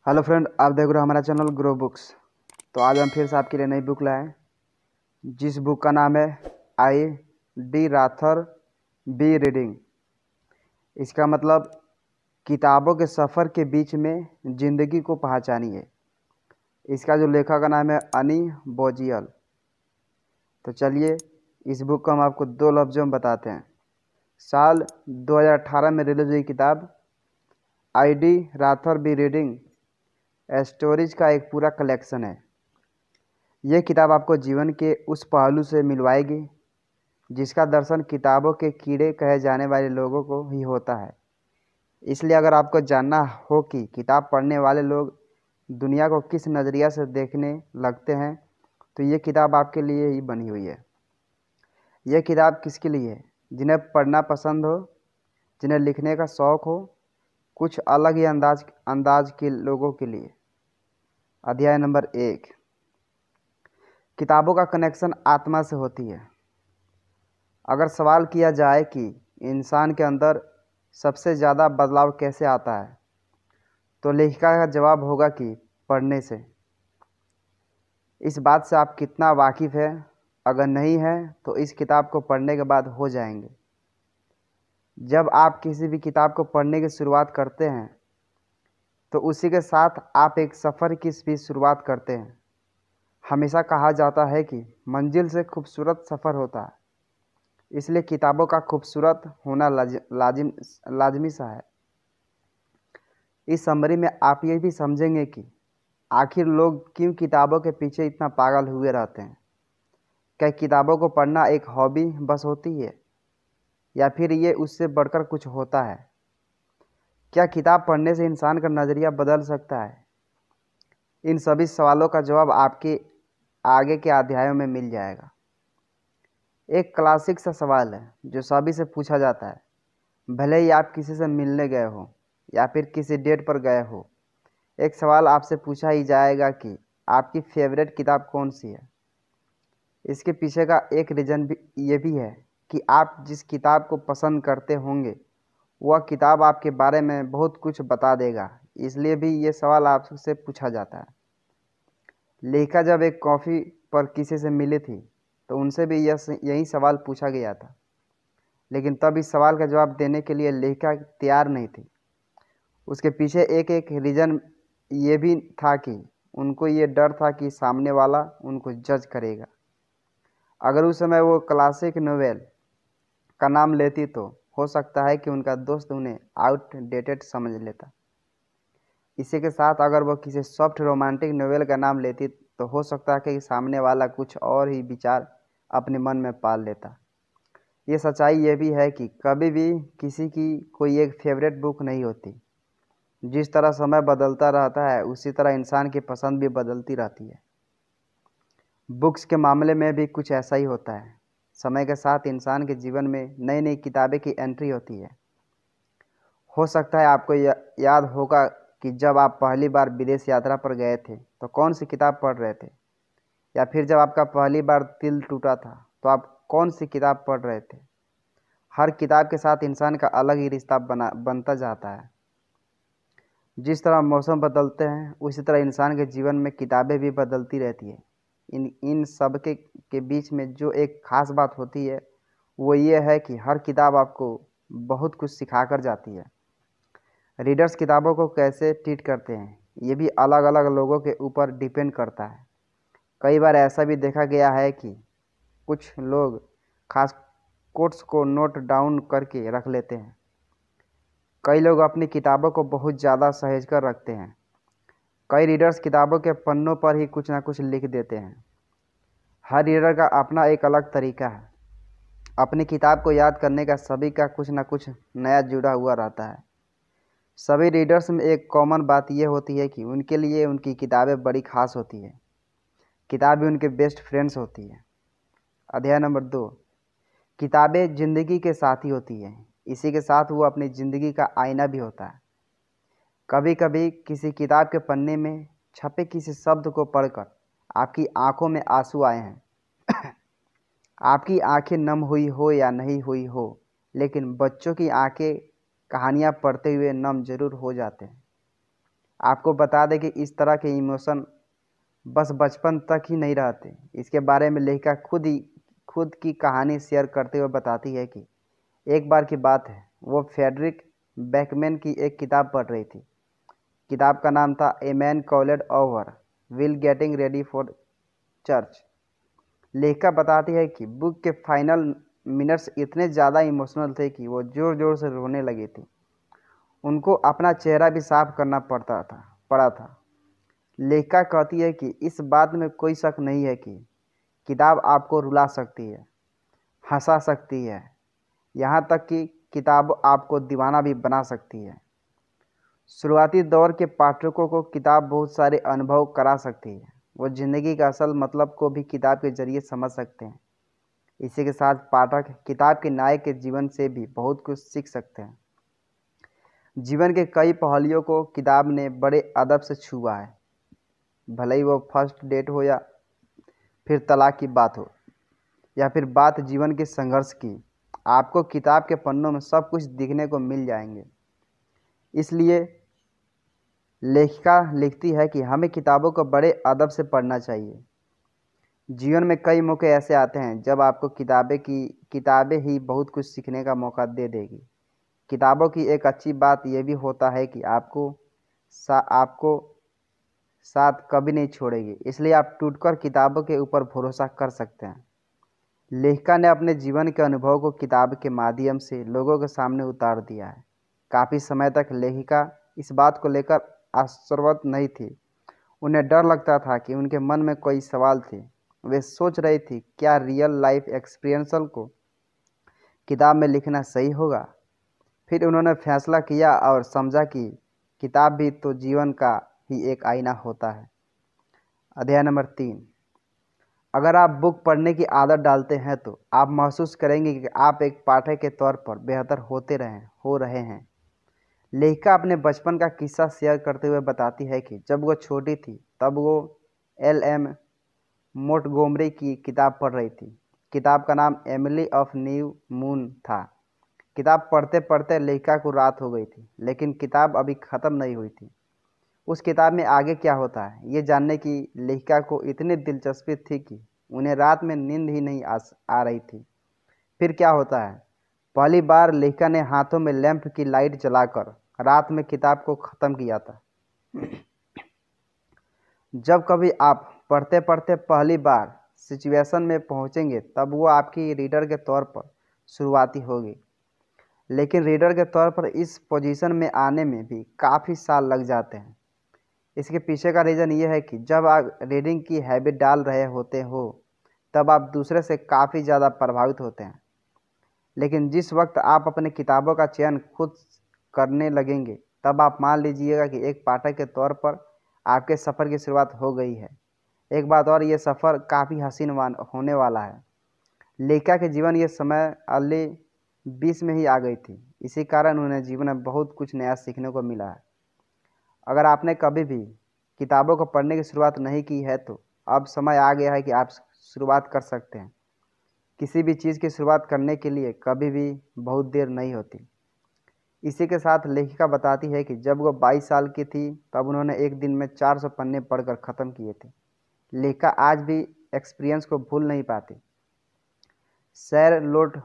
Hello friend, आप देख रहे हो हमारा चैनल ग्रो बुक्स। तो आज हम फिर से आपके लिए नई बुक लाए हैं, जिस बुक का नाम है I'd rather be reading. इसका मतलब किताबों के सफ़र के बीच में ज़िंदगी को पहचानिए। इसका जो लेखक का नाम है अनी बोजियल। तो चलिए इस बुक को हम आपको दो लफ्ज़ों में बताते हैं। साल 2018 में रिलीज हुई किताब I'd rather be reading stories का एक पूरा कलेक्शन है। यह किताब आपको जीवन के उस पहलू से मिलवाएगी जिसका दर्शन किताबों के कीड़े कहे जाने वाले लोगों को ही होता है। इसलिए अगर आपको जानना हो कि किताब पढ़ने वाले लोग दुनिया को किस नज़रिया से देखने लगते हैं, तो ये किताब आपके लिए ही बनी हुई है। यह किताब किसके लिए है? जिन्हें पढ़ना पसंद हो, जिन्हें लिखने का शौक़ हो, कुछ अलग ही अंदाज के लोगों के लिए। अध्याय नंबर 1। किताबों का कनेक्शन आत्मा से होती है। अगर सवाल किया जाए कि इंसान के अंदर सबसे ज़्यादा बदलाव कैसे आता है, तो लेखिका का जवाब होगा कि पढ़ने से। इस बात से आप कितना वाकिफ़ है? अगर नहीं है तो इस किताब को पढ़ने के बाद हो जाएंगे। जब आप किसी भी किताब को पढ़ने की शुरुआत करते हैं तो उसी के साथ आप एक सफ़र की भी शुरुआत करते हैं। हमेशा कहा जाता है कि मंजिल से खूबसूरत सफ़र होता है, इसलिए किताबों का खूबसूरत होना लाजमी सा है। इस समरी में आप ये भी समझेंगे कि आखिर लोग क्यों किताबों के पीछे इतना पागल हुए रहते हैं। क्या किताबों को पढ़ना एक हॉबी बस होती है, या फिर ये उससे बढ़कर कुछ होता है? क्या किताब पढ़ने से इंसान का नज़रिया बदल सकता है? इन सभी सवालों का जवाब आपके आगे के अध्यायों में मिल जाएगा। एक क्लासिक सा सवाल है जो सभी से पूछा जाता है, भले ही आप किसी से मिलने गए हो या फिर किसी डेट पर गए हो। एक सवाल आपसे पूछा ही जाएगा कि आपकी फेवरेट किताब कौन सी है। इसके पीछे का एक रीज़न भी ये भी है कि आप जिस किताब को पसंद करते होंगे वह किताब आपके बारे में बहुत कुछ बता देगा, इसलिए भी ये सवाल आपसे पूछा जाता है। लेखिका जब एक कॉफ़ी पर किसी से मिली थी तो उनसे भी यही सवाल पूछा गया था, लेकिन तब इस सवाल का जवाब देने के लिए लेखिका तैयार नहीं थी। उसके पीछे एक एक रीज़न ये भी था कि उनको ये डर था कि सामने वाला उनको जज करेगा। अगर उस समय वो क्लासिक नोवेल का नाम लेती तो हो सकता है कि उनका दोस्त उन्हें आउटडेटेड समझ लेता। इसी के साथ अगर वो किसी सॉफ्ट रोमांटिक नोवेल का नाम लेती तो हो सकता है कि सामने वाला कुछ और ही विचार अपने मन में पाल लेता। ये सच्चाई ये भी है कि कभी भी किसी की कोई एक फेवरेट बुक नहीं होती। जिस तरह समय बदलता रहता है उसी तरह इंसान की पसंद भी बदलती रहती है। बुक्स के मामले में भी कुछ ऐसा ही होता है। समय के साथ इंसान के जीवन में नई नई किताबें की एंट्री होती है। हो सकता है आपको याद होगा कि जब आप पहली बार विदेश यात्रा पर गए थे तो कौन सी किताब पढ़ रहे थे, या फिर जब आपका पहली बार दिल टूटा था तो आप कौन सी किताब पढ़ रहे थे। हर किताब के साथ इंसान का अलग ही रिश्ता बनता जाता है। जिस तरह मौसम बदलते हैं उसी तरह इंसान के जीवन में किताबें भी बदलती रहती है। इन सब के बीच में जो एक ख़ास बात होती है वो ये है कि हर किताब आपको बहुत कुछ सिखा कर जाती है। रीडर्स किताबों को कैसे ट्रीट करते हैं ये भी अलग अलग लोगों के ऊपर डिपेंड करता है। कई बार ऐसा भी देखा गया है कि कुछ लोग खास कोट्स को नोट डाउन करके रख लेते हैं। कई लोग अपनी किताबों को बहुत ज़्यादा सहेज कर रखते हैं। कई रीडर्स किताबों के पन्नों पर ही कुछ ना कुछ लिख देते हैं। हर रीडर का अपना एक अलग तरीका है। अपनी किताब को याद करने का सभी का कुछ ना कुछ नया जुड़ा हुआ रहता है। सभी रीडर्स में एक कॉमन बात यह होती है कि उनके लिए उनकी किताबें बड़ी खास होती है। किताबें उनके बेस्ट फ्रेंड्स होती है। अध्याय नंबर 2। किताबें ज़िंदगी के साथी होती हैं। इसी के साथ वो अपनी ज़िंदगी का आईना भी होता है। कभी कभी किसी किताब के पन्ने में छपे किसी शब्द को पढ़कर आपकी आंखों में आंसू आए हैं। आपकी आंखें नम हुई हो या नहीं हुई हो, लेकिन बच्चों की आंखें कहानियाँ पढ़ते हुए नम जरूर हो जाते हैं। आपको बता दें कि इस तरह के इमोशन बस बचपन तक ही नहीं रहते। इसके बारे में लेखिका खुद की कहानी शेयर करते हुए बताती है कि एक बार की बात है, वो फ्रेडरिक बैकमैन की एक किताब पढ़ रही थी। किताब का नाम था a man called over will getting ready for church. लेखिका बताती है कि बुक के फाइनल मिनट्स इतने ज़्यादा इमोशनल थे कि वो ज़ोर ज़ोर से रोने लगी थी। उनको अपना चेहरा भी साफ करना पड़ा था। लेखिका कहती है कि इस बात में कोई शक नहीं है कि किताब आपको रुला सकती है, हंसा सकती है, यहाँ तक कि किताब आपको दीवाना भी बना सकती है। शुरुआती दौर के पाठकों को किताब बहुत सारे अनुभव करा सकती है। वो ज़िंदगी का असल मतलब को भी किताब के जरिए समझ सकते हैं। इसी के साथ पाठक किताब के नायक के जीवन से भी बहुत कुछ सीख सकते हैं। जीवन के कई पहलुओं को किताब ने बड़े अदब से छुआ है, भले ही वो फर्स्ट डेट हो या फिर तलाक की बात हो या फिर बात जीवन के संघर्ष की। आपको किताब के पन्नों में सब कुछ दिखने को मिल जाएंगे। इसलिए लेखिका लिखती है कि हमें किताबों को बड़े अदब से पढ़ना चाहिए। जीवन में कई मौके ऐसे आते हैं जब आपको किताबें ही बहुत कुछ सीखने का मौका दे देगी। किताबों की एक अच्छी बात यह भी होता है कि आपको साथ कभी नहीं छोड़ेगी, इसलिए आप टूटकर किताबों के ऊपर भरोसा कर सकते हैं। लेखिका ने अपने जीवन के अनुभव को किताब के माध्यम से लोगों के सामने उतार दिया है। काफ़ी समय तक लेखिका इस बात को लेकर आश्वस्त नहीं थी। उन्हें डर लगता था कि उनके मन में कोई सवाल थे। वे सोच रही थी, क्या रियल लाइफ एक्सपीरियंसल को किताब में लिखना सही होगा। फिर उन्होंने फैसला किया और समझा कि किताब भी तो जीवन का ही एक आईना होता है। अध्याय नंबर 3। अगर आप बुक पढ़ने की आदत डालते हैं तो आप महसूस करेंगे कि आप एक पाठक के तौर पर बेहतर हो रहे हैं। लेखिका अपने बचपन का किस्सा शेयर करते हुए बताती है कि जब वो छोटी थी तब वो L.M. मोंटगोमरी की किताब पढ़ रही थी। किताब का नाम एमिली ऑफ न्यू मून था। किताब पढ़ते पढ़ते लेखिका को रात हो गई थी, लेकिन किताब अभी ख़त्म नहीं हुई थी। उस किताब में आगे क्या होता है ये जानने की लेखिका को इतनी दिलचस्पी थी कि उन्हें रात में नींद ही नहीं आ रही थी। फिर क्या होता है? पहली बार लेखिका ने हाथों में लैंप की लाइट जलाकर रात में किताब को ख़त्म किया था। जब कभी आप पढ़ते पढ़ते पहली बार सिचुएशन में पहुंचेंगे तब वो आपकी रीडर के तौर पर शुरुआती होगी, लेकिन रीडर के तौर पर इस पोजीशन में आने में भी काफ़ी साल लग जाते हैं। इसके पीछे का रीज़न ये है कि जब आप रीडिंग की हैबिट डाल रहे होते हो तब आप दूसरे से काफ़ी ज़्यादा प्रभावित होते हैं, लेकिन जिस वक्त आप अपने किताबों का चयन खुद करने लगेंगे तब आप मान लीजिएगा कि एक पाठक के तौर पर आपके सफ़र की शुरुआत हो गई है। एक बात और, ये सफ़र काफ़ी हसीन होने वाला है। लेखिका के जीवन ये समय अर्ली 20 में ही आ गई थी। इसी कारण उन्हें जीवन में बहुत कुछ नया सीखने को मिला है। अगर आपने कभी भी किताबों को पढ़ने की शुरुआत नहीं की है तो अब समय आ गया है कि आप शुरुआत कर सकते हैं। किसी भी चीज़ की शुरुआत करने के लिए कभी भी बहुत देर नहीं होती। इसी के साथ लेखिका बताती है कि जब वो 22 साल की थी तब उन्होंने एक दिन में 400 पन्ने पढ़कर ख़त्म किए थे। लेखिका आज भी एक्सपीरियंस को भूल नहीं पाती। शैरलोट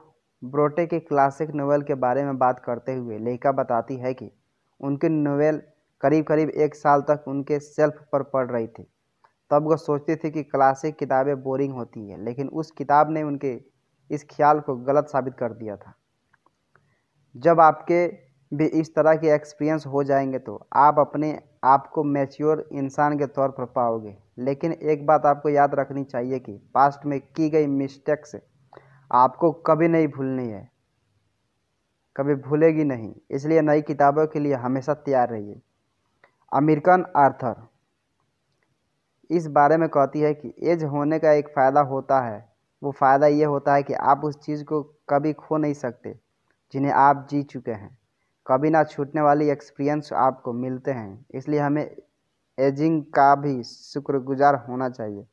ब्रोटे के क्लासिक नोवेल के बारे में बात करते हुए लेखिका बताती है कि उनकी नोवेल करीब करीब 1 साल तक उनके शेल्फ पर पड़ रही थी। तब वो सोचती थी कि क्लासिक किताबें बोरिंग होती हैं, लेकिन उस किताब ने उनके इस ख्याल को गलत साबित कर दिया था। जब आपके भी इस तरह के एक्सपीरियंस हो जाएंगे तो आप अपने आप को मैच्योर इंसान के तौर पर पाओगे। लेकिन एक बात आपको याद रखनी चाहिए कि पास्ट में की गई मिस्टेक्स आपको कभी नहीं भूलनी है, कभी भूलेगी नहीं। इसलिए नई किताबों के लिए हमेशा तैयार रहिए। अमेरिकन आर्थर इस बारे में कहती है कि एज होने का एक फ़ायदा होता है। वो फ़ायदा ये होता है कि आप उस चीज़ को कभी खो नहीं सकते जिन्हें आप जी चुके हैं। कभी ना छूटने वाली एक्सपीरियंस आपको मिलते हैं। इसलिए हमें एजिंग का भी शुक्रगुजार होना चाहिए।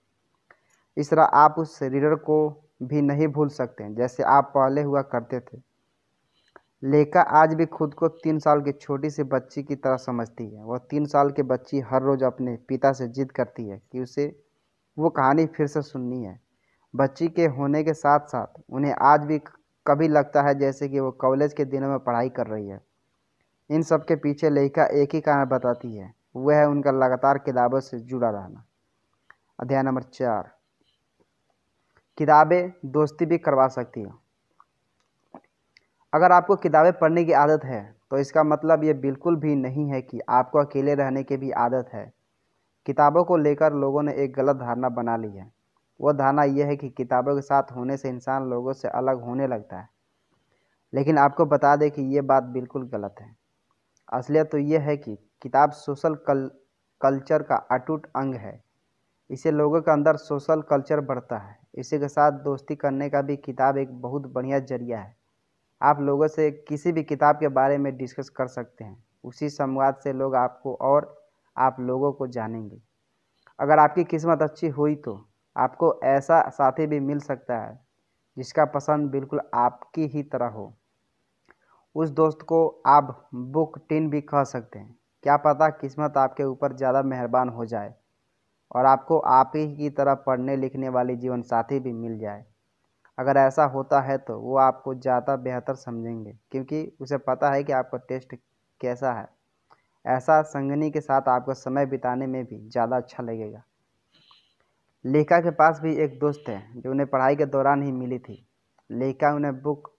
इस तरह आप उस रीडर को भी नहीं भूल सकते जैसे आप पहले हुआ करते थे। लेखा आज भी खुद को 3 साल की छोटी सी बच्ची की तरह समझती है। वह 3 साल की बच्ची हर रोज़ अपने पिता से जिद करती है कि उसे वो कहानी फिर से सुननी है। बच्ची के होने के साथ साथ उन्हें आज भी कभी लगता है जैसे कि वो कॉलेज के दिनों में पढ़ाई कर रही है। इन सब के पीछे लेखिका एक ही कारण बताती है, वह है उनका लगातार किताबों से जुड़ा रहना। अध्याय नंबर 4। किताबें दोस्ती भी करवा सकती हैं। अगर आपको किताबें पढ़ने की आदत है तो इसका मतलब ये बिल्कुल भी नहीं है कि आपको अकेले रहने की भी आदत है। किताबों को लेकर लोगों ने एक गलत धारणा बना ली है। वह धारणा यह है कि किताबों के साथ होने से इंसान लोगों से अलग होने लगता है। लेकिन आपको बता दें कि ये बात बिल्कुल गलत है। असलियत तो यह है कि किताब सोशल कल्चर का अटूट अंग है। इससे लोगों के अंदर सोशल कल्चर बढ़ता है। इसी के साथ दोस्ती करने का भी किताब एक बहुत बढ़िया जरिया है। आप लोगों से किसी भी किताब के बारे में डिस्कस कर सकते हैं। उसी संवाद से लोग आपको और आप लोगों को जानेंगे। अगर आपकी किस्मत अच्छी हुई तो आपको ऐसा साथी भी मिल सकता है जिसका पसंद बिल्कुल आपकी ही तरह हो। उस दोस्त को आप बुक टिन भी कह सकते हैं। क्या पता किस्मत आपके ऊपर ज़्यादा मेहरबान हो जाए और आपको आप ही की तरह पढ़ने लिखने वाली जीवन साथी भी मिल जाए। अगर ऐसा होता है तो वो आपको ज़्यादा बेहतर समझेंगे क्योंकि उसे पता है कि आपका टेस्ट कैसा है। ऐसा संगनी के साथ आपको समय बिताने में भी ज़्यादा अच्छा लगेगा। लेखा के पास भी एक दोस्त है जो उन्हें पढ़ाई के दौरान ही मिली थी। लेखा उन्हें बुक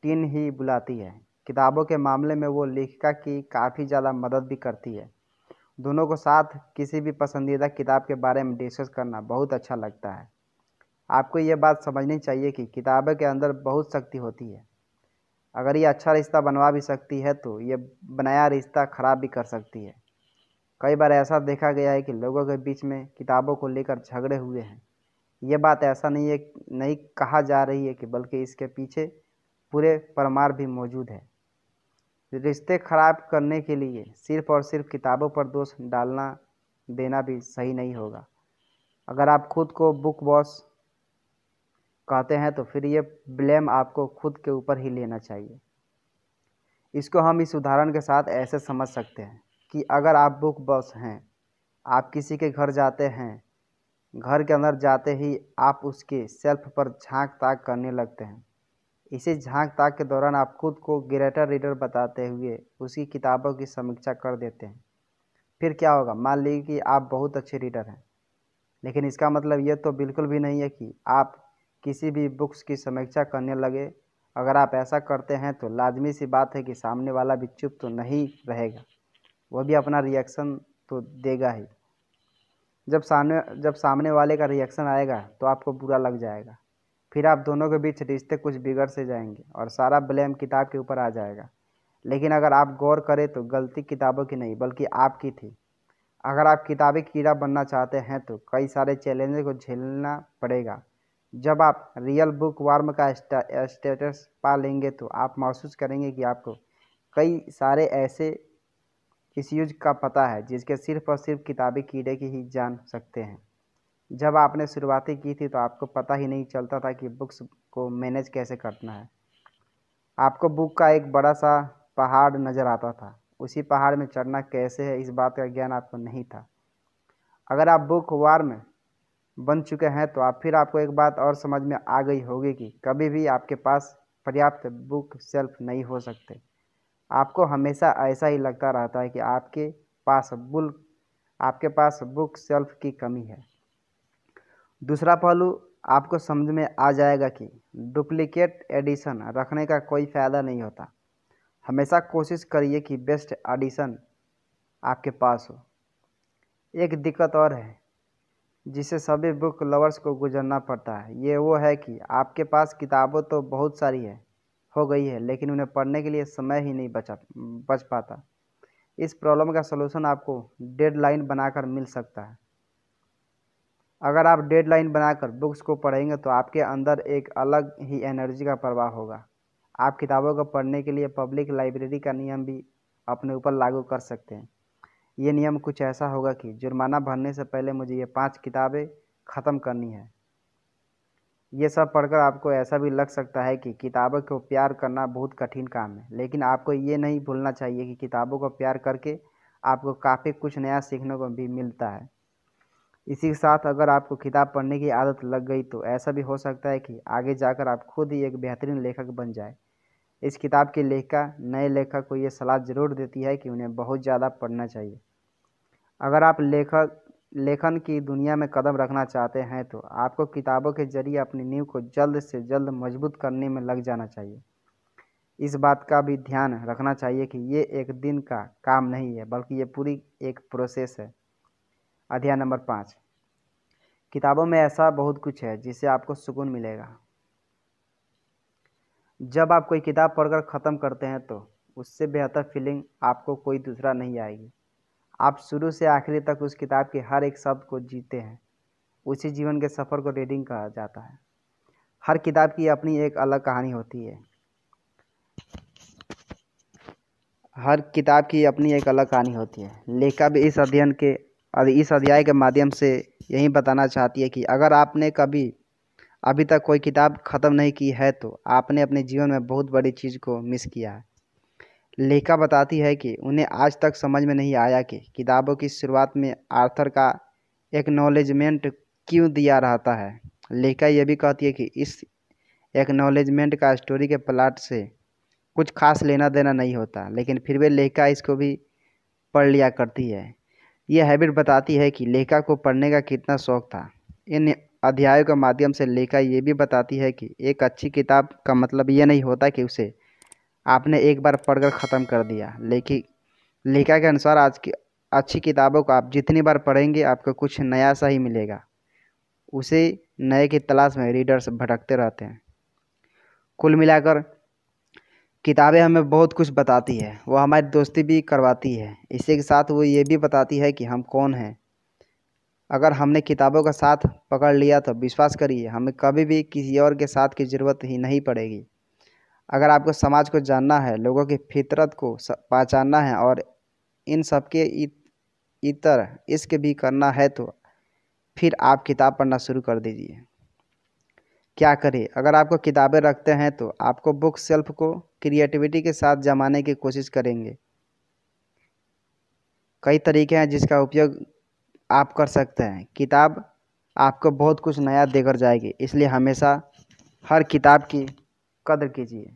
टीन ही बुलाती है। किताबों के मामले में वो लेखिका की काफ़ी ज़्यादा मदद भी करती है। दोनों को साथ किसी भी पसंदीदा किताब के बारे में डिस्कस करना बहुत अच्छा लगता है। आपको ये बात समझनी चाहिए कि किताबों के अंदर बहुत शक्ति होती है। अगर ये अच्छा रिश्ता बनवा भी सकती है तो ये बनाया रिश्ता ख़राब भी कर सकती है। कई बार ऐसा देखा गया है कि लोगों के बीच में किताबों को लेकर झगड़े हुए हैं। ये बात ऐसा नहीं कहा जा रही है कि बल्कि इसके पीछे पूरे परमार भी मौजूद है। रिश्ते खराब करने के लिए सिर्फ और सिर्फ किताबों पर दोष डालना देना भी सही नहीं होगा। अगर आप खुद को बुक बॉस कहते हैं तो फिर ये ब्लेम आपको खुद के ऊपर ही लेना चाहिए। इसको हम इस उदाहरण के साथ ऐसे समझ सकते हैं कि अगर आप बुक बॉस हैं, आप किसी के घर जाते हैं, घर के अंदर जाते ही आप उसके शेल्फ पर झांक ताक करने लगते हैं। इसी झांक ताक के दौरान आप खुद को ग्रेटर रीडर बताते हुए उसकी किताबों की समीक्षा कर देते हैं। फिर क्या होगा? मान लीजिए कि आप बहुत अच्छे रीडर हैं, लेकिन इसका मतलब ये तो बिल्कुल भी नहीं है कि आप किसी भी बुक्स की समीक्षा करने लगे। अगर आप ऐसा करते हैं तो लाजमी सी बात है कि सामने वाला भी चुप तो नहीं रहेगा, वह भी अपना रिएक्शन तो देगा ही। जब सामने वाले का रिएक्शन आएगा तो आपको बुरा लग जाएगा। फिर आप दोनों के बीच रिश्ते कुछ बिगड़ से जाएंगे और सारा ब्लेम किताब के ऊपर आ जाएगा। लेकिन अगर आप गौर करें तो गलती किताबों की नहीं बल्कि आपकी थी। अगर आप किताबी कीड़ा बनना चाहते हैं तो कई सारे चैलेंज को झेलना पड़ेगा। जब आप रियल बुक वार्म का स्टेटस पा लेंगे तो आप महसूस करेंगे कि आपको कई सारे ऐसे इश्यूज का पता है जिसके सिर्फ और सिर्फ किताबी कीड़े की ही जान सकते हैं। जब आपने शुरुआती की थी तो आपको पता ही नहीं चलता था कि बुक्स को मैनेज कैसे करना है। आपको बुक का एक बड़ा सा पहाड़ नज़र आता था, उसी पहाड़ में चढ़ना कैसे है इस बात का ज्ञान आपको नहीं था। अगर आप बुक वार्म बन चुके हैं तो फिर आपको एक बात और समझ में आ गई होगी कि कभी भी आपके पास पर्याप्त बुक शेल्फ नहीं हो सकते। आपको हमेशा ऐसा ही लगता रहता है कि आपके पास बुक शेल्फ की कमी है। दूसरा पहलू आपको समझ में आ जाएगा कि डुप्लीकेट एडिशन रखने का कोई फ़ायदा नहीं होता। हमेशा कोशिश करिए कि बेस्ट एडिशन आपके पास हो। एक दिक्कत और है जिसे सभी बुक लवर्स को गुजरना पड़ता है, ये वो है कि आपके पास किताबों तो बहुत सारी हो गई है लेकिन उन्हें पढ़ने के लिए समय ही नहीं बच पाता। इस प्रॉब्लम का सलूशन आपको डेडलाइन बनाकर मिल सकता है। अगर आप डेडलाइन बनाकर बुक्स को पढ़ेंगे तो आपके अंदर एक अलग ही एनर्जी का प्रवाह होगा। आप किताबों को पढ़ने के लिए पब्लिक लाइब्रेरी का नियम भी अपने ऊपर लागू कर सकते हैं। ये नियम कुछ ऐसा होगा कि जुर्माना भरने से पहले मुझे ये 5 किताबें ख़त्म करनी है। ये सब पढ़कर आपको ऐसा भी लग सकता है कि किताबों को प्यार करना बहुत कठिन काम है, लेकिन आपको ये नहीं भूलना चाहिए कि किताबों को प्यार करके आपको काफ़ी कुछ नया सीखने को भी मिलता है। इसी के साथ अगर आपको किताब पढ़ने की आदत लग गई तो ऐसा भी हो सकता है कि आगे जाकर आप खुद ही एक बेहतरीन लेखक बन जाए। इस किताब की लेखिका नए लेखक को ये सलाह ज़रूर देती है कि उन्हें बहुत ज़्यादा पढ़ना चाहिए। अगर आप लेखन की दुनिया में कदम रखना चाहते हैं तो आपको किताबों के जरिए अपनी नींव को जल्द से जल्द मजबूत करने में लग जाना चाहिए। इस बात का भी ध्यान रखना चाहिए कि ये एक दिन का काम नहीं है, बल्कि ये पूरी एक प्रोसेस है। अध्याय नंबर 5। किताबों में ऐसा बहुत कुछ है जिससे आपको सुकून मिलेगा। जब आप कोई किताब पढ़कर ख़त्म करते हैं तो उससे बेहतर फीलिंग आपको कोई दूसरा नहीं आएगी। आप शुरू से आखिरी तक उस किताब के हर एक शब्द को जीते हैं। उसी जीवन के सफ़र को रीडिंग कहा जाता है। हर किताब की अपनी एक अलग कहानी होती है। हर किताब की अपनी एक अलग कहानी होती है। लेखिका भी इस अध्याय के माध्यम से यही बताना चाहती है कि अगर आपने अभी तक कोई किताब ख़त्म नहीं की है तो आपने अपने जीवन में बहुत बड़ी चीज़ को मिस किया है। लेखिका बताती है कि उन्हें आज तक समझ में नहीं आया कि किताबों की शुरुआत में आर्थर का एक्नॉलेजमेंट क्यों दिया रहता है। लेखिका यह भी कहती है कि इस एक्नॉलेजमेंट का स्टोरी के प्लॉट से कुछ खास लेना देना नहीं होता, लेकिन फिर भी लेखिका इसको भी पढ़ लिया करती है। यह हैबिट बताती है कि लेखिका को पढ़ने का कितना शौक़ था। इन अध्यायों के माध्यम से लेखिका ये भी बताती है कि एक अच्छी किताब का मतलब ये नहीं होता कि उसे आपने एक बार पढ़कर ख़त्म कर दिया। लेखिका के अनुसार आज की अच्छी किताबों को आप जितनी बार पढ़ेंगे आपको कुछ नया सा ही मिलेगा। उसे नए की तलाश में रीडर्स भटकते रहते हैं। कुल मिलाकर किताबें हमें बहुत कुछ बताती है। वो हमारी दोस्ती भी करवाती है। इसी के साथ वो ये भी बताती है कि हम कौन हैं। अगर हमने किताबों का साथ पकड़ लिया तो विश्वास करिए हमें कभी भी किसी और के साथ की ज़रूरत ही नहीं पड़ेगी। अगर आपको समाज को जानना है, लोगों की फितरत को पहचानना है और इन सब के इतर इश्क भी करना है तो फिर आप किताब पढ़ना शुरू कर दीजिए। क्या करें? अगर आपको किताबें रखते हैं तो आपको बुक शेल्फ को क्रिएटिविटी के साथ जमाने की कोशिश करेंगे। कई तरीके हैं जिसका उपयोग आप कर सकते हैं। किताब आपको बहुत कुछ नया देकर जाएगी, इसलिए हमेशा हर किताब की कद्र कीजिए।